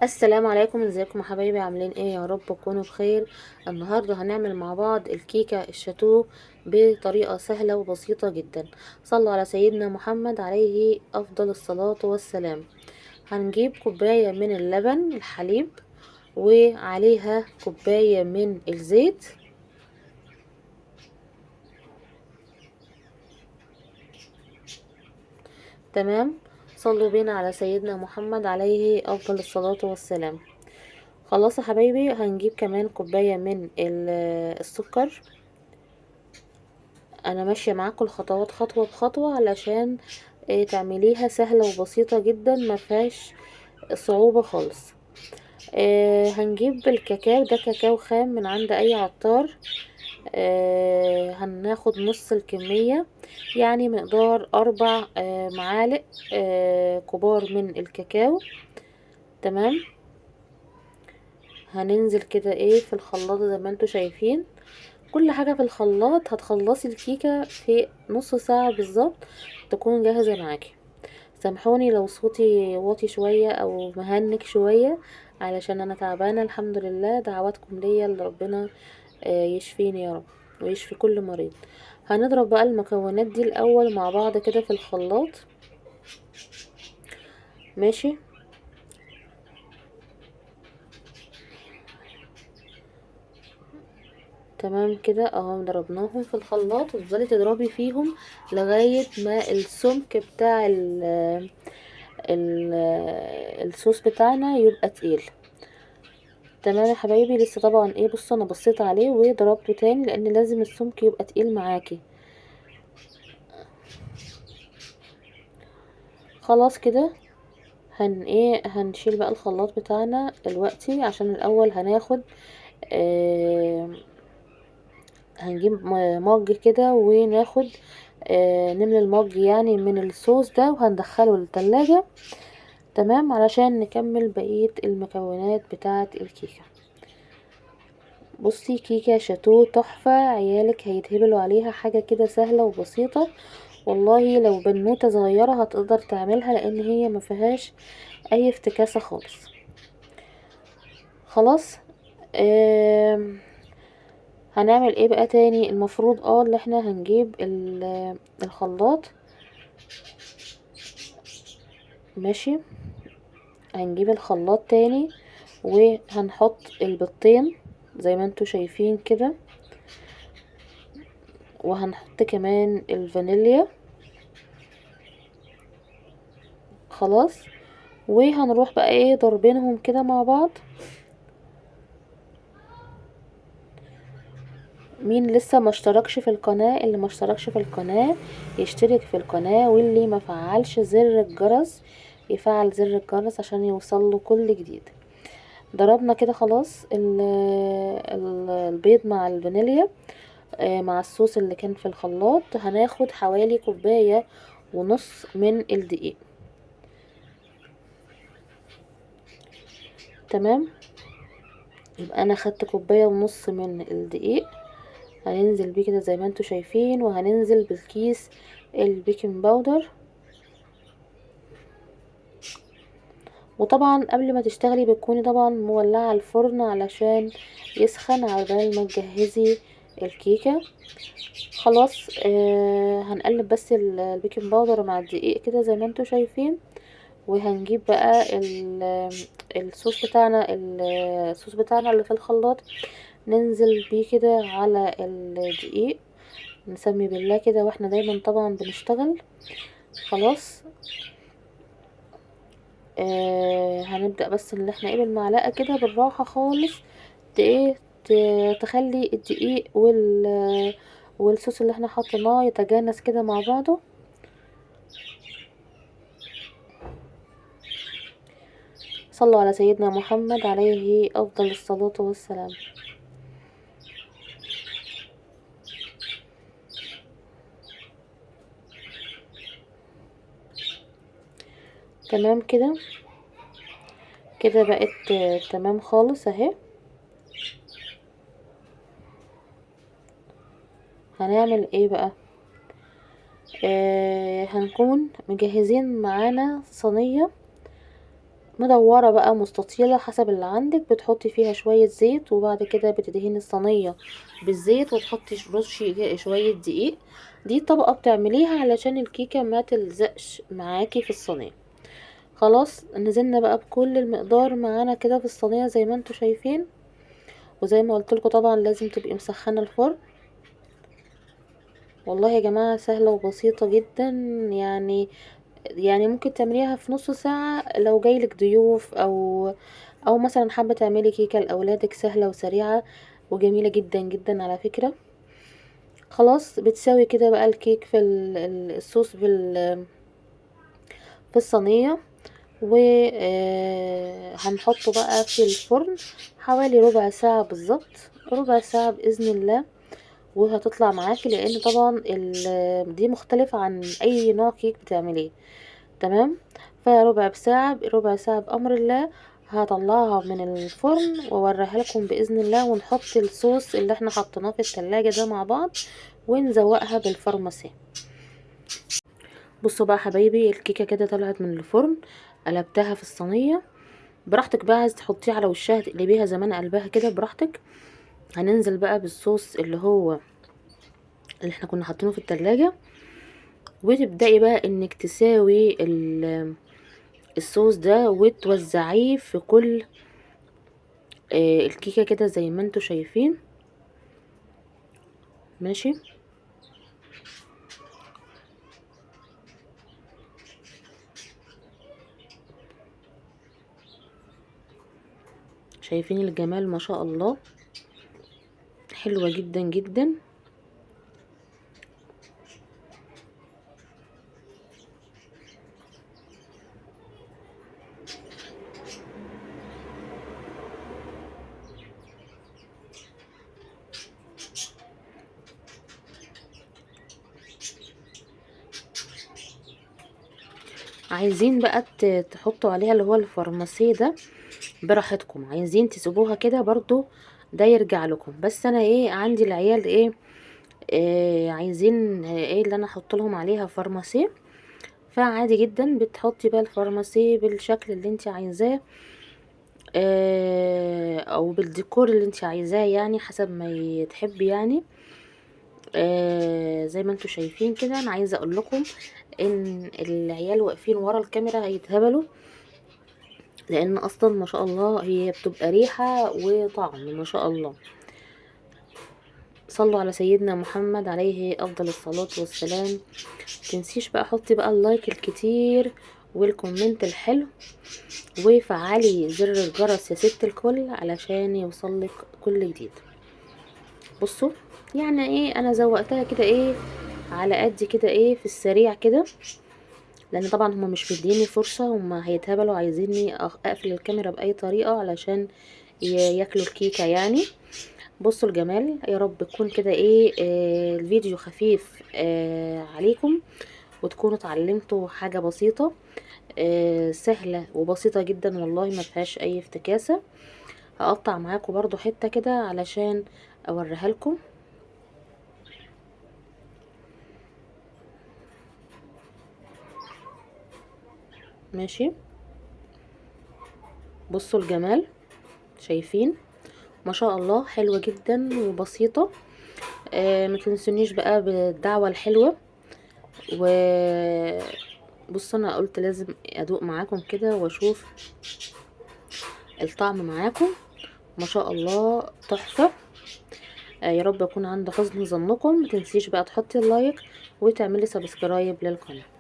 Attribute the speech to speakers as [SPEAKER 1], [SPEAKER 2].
[SPEAKER 1] السلام عليكم، ازيكم يا حبايبي؟ عاملين ايه؟ يا رب تكونوا بخير. النهارده هنعمل مع بعض الكيكه الشاتو بطريقه سهله وبسيطه جدا. صلوا على سيدنا محمد عليه افضل الصلاه والسلام. هنجيب كوبايه من اللبن الحليب، وعليها كوبايه من الزيت. تمام. صلوا بينا على سيدنا محمد عليه افضل الصلاه والسلام. خلاص يا حبايبي، هنجيب كمان كوبايه من السكر. انا ماشيه معاكم الخطوات خطوه بخطوه علشان تعمليها سهله وبسيطه جدا، ما فيهاش صعوبه خالص. هنجيب الكاكاو ده، كاكاو خام من عند اي عطار. هناخد نص الكميه، يعني مقدار 4 معالق كبار من الكاكاو. تمام. هننزل كده في الخلاط زي ما انتوا شايفين. كل حاجة في الخلاط، هتخلصي الكيكة في نص ساعة بالظبط تكون جاهزة معاكي. سامحوني لو صوتي واطي شوية او مهنك شوية، علشان انا تعبانة. الحمد لله، دعواتكم ليا اللي ربنا يشفيني يا رب ويشفي كل مريض. هنضرب بقى المكونات دي الاول مع بعض كده في الخلاط. ماشي. تمام كده اهو، ضربناهم في الخلاط، وتفضلي تضربي فيهم لغاية ما السمك بتاع ال الصوص بتاعنا يبقى تقيل. تمام يا حبايبي. لسه طبعا بصوا، انا بصيت عليه وضربته تاني لان لازم السمك يبقى تقيل معاكي. خلاص كده. هنشيل بقى الخلاط بتاعنا دلوقتي، عشان الاول هناخد آه هنجيب مج كده وناخد نملى المج يعني من الصوص ده، وهندخله التلاجة. تمام، علشان نكمل بقية المكونات بتاعة الكيكة. بصي، كيكة شاتو تحفة، عيالك هيتهبلوا عليها. حاجة كده سهلة وبسيطة، والله لو بنوتة صغيرة هتقدر تعملها، لان هي ما فيهاش اي افتكاسة خالص. خلاص. آم، هنعمل ايه بقى تاني؟ المفروض اللي احنا هنجيب الخلاط. ماشي. هنجيب الخلاط تاني، وهنحط البيضتين زي ما انتوا شايفين كده، وهنحط كمان الفانيليا. خلاص. وهنروح بقى ضربينهم كده مع بعض. مين لسه ما اشتركش في القناة؟ اللي ما اشتركش في القناة يشترك في القناة، واللي ما فعلش زر الجرس يفعل زر الجرس عشان يوصله كل جديد. ضربنا كده خلاص البيض مع الفانيليا مع الصوص اللي كان في الخلاط. هناخد حوالي كوباية ونص من الدقيق. تمام. يبقى انا خدت كوباية ونص من الدقيق. هننزل بيه كده زي ما انتوا شايفين، وهننزل بالكيس البيكنج باودر. وطبعا قبل ما تشتغلي بتكوني طبعا مولعة الفرن علشان يسخن، على بال ما تجهزي الكيكة. خلاص. هنقلب بس البيكنج باودر مع الدقيق كده زي ما انتوا شايفين. وهنجيب بقى الصوص بتاعنا اللي في الخلاط، ننزل بيه كده على الدقيق. نسمي بالله كده، واحنا دايما طبعا بنشتغل. خلاص. هنبدأ بس ان احنا بالمعلقة كده بالراحة خالص، ت- ايه تخلي الدقيق والصوص اللي احنا حطيناه يتجانس كده مع بعضه. صلوا على سيدنا محمد عليه افضل الصلاة والسلام. تمام كده. كده بقت تمام خالص اهي. هنعمل ايه بقى؟ هنكون مجهزين معانا صينية مدورة بقى مستطيلة حسب اللي عندك، بتحطي فيها شوية زيت، وبعد كده بتدهني الصينية بالزيت وتحطي رشي شوية دقيق. دي طبقة بتعمليها علشان الكيكة ما تلزقش معاكي في الصينية. خلاص نزلنا بقى بكل المقدار معانا كده في الصينية زي ما انتوا شايفين، وزي ما قلتلكوا طبعا لازم تبقي مسخنة الفرن. والله يا جماعة سهلة وبسيطة جدا، يعني ممكن تعمليها في نص ساعة لو جايلك ضيوف، او مثلا حابة تعملي كيكة لاولادك، سهلة وسريعة وجميلة جدا جدا على فكرة. خلاص بتساوي كده بقى الكيك في الصوص في الصينية، وهنحطه بقى في الفرن حوالي ربع ساعة بالظبط، ربع ساعة بإذن الله. وهتطلع معاكي، لان طبعا دي مختلفة عن اي نوع كيك بتعمليه. تمام. فربع ساعة ربع ساعة بأمر الله هطلعها من الفرن واوريها لكم بإذن الله، ونحط الصوص اللي احنا حطيناه في التلاجة ده مع بعض ونزوقها بالفرماسي. بصوا بقى حبايبي، الكيكة كده طلعت من الفرن، قلبتها في الصينية. براحتك بقى، عايز تحطيها على وشها تقلبيها زي ما انا قلبها كده براحتك. هننزل بقى بالصوص اللي احنا كنا حاطينه في التلاجة، وتبدأي بقى انك تساوي الصوص ده وتوزعيه في كل الكيكة كده زي ما انتوا شايفين. ماشي. شايفين الجمال ما شاء الله، حلوة جدا جدا. عايزين بقى تحطوا عليها اللي هو الفرماسيه ده براحتكم، عايزين تسيبوها كده برضو ده يرجع لكم. بس انا عندي العيال عايزين اللي انا احط لهم عليها فرماسيه، فعادي جدا بتحطي بقى الفرماسيه بالشكل اللي انت عايزاه، او بالديكور اللي انت عايزاه، يعني حسب ما تحبي يعني. زي ما انتوا شايفين كده. انا عايزه اقول لكم ان العيال واقفين ورا الكاميرا هيتهبلوا، لان اصلا ما شاء الله هي بتبقى ريحه وطعم ما شاء الله. صلوا على سيدنا محمد عليه افضل الصلاه والسلام. متنسيش بقى حطي بقى اللايك الكتير والكومنت الحلو، وفعلي زر الجرس يا ست الكل علشان يوصلك كل جديد. بصوا يعني انا زوقتها كده على قد كده في السريع كده، لان طبعا هما مش مديني فرصة، هما هيتهبلوا عايزيني اقفل الكاميرا باي طريقة علشان ياكلوا الكيكة يعني. بصوا الجمال، يا رب تكون كده الفيديو خفيف عليكم، وتكونوا اتعلمتوا حاجة بسيطة سهلة وبسيطة جدا، والله ما فيهاش اي افتكاسة. هقطع معاكم برضو حتة كده علشان اوريها لكم. ماشي. بصوا الجمال، شايفين ما شاء الله، حلوة جدا وبسيطة. ما تنسونيش بقى بالدعوة الحلوة. و بصوا انا قلت لازم ادوق معاكم كده واشوف الطعم معاكم، ما شاء الله تحفة. يا رب اكون عند حسن ظنكم. متنسيش بقى تحطي اللايك وتعملي سبسكرايب للقناة.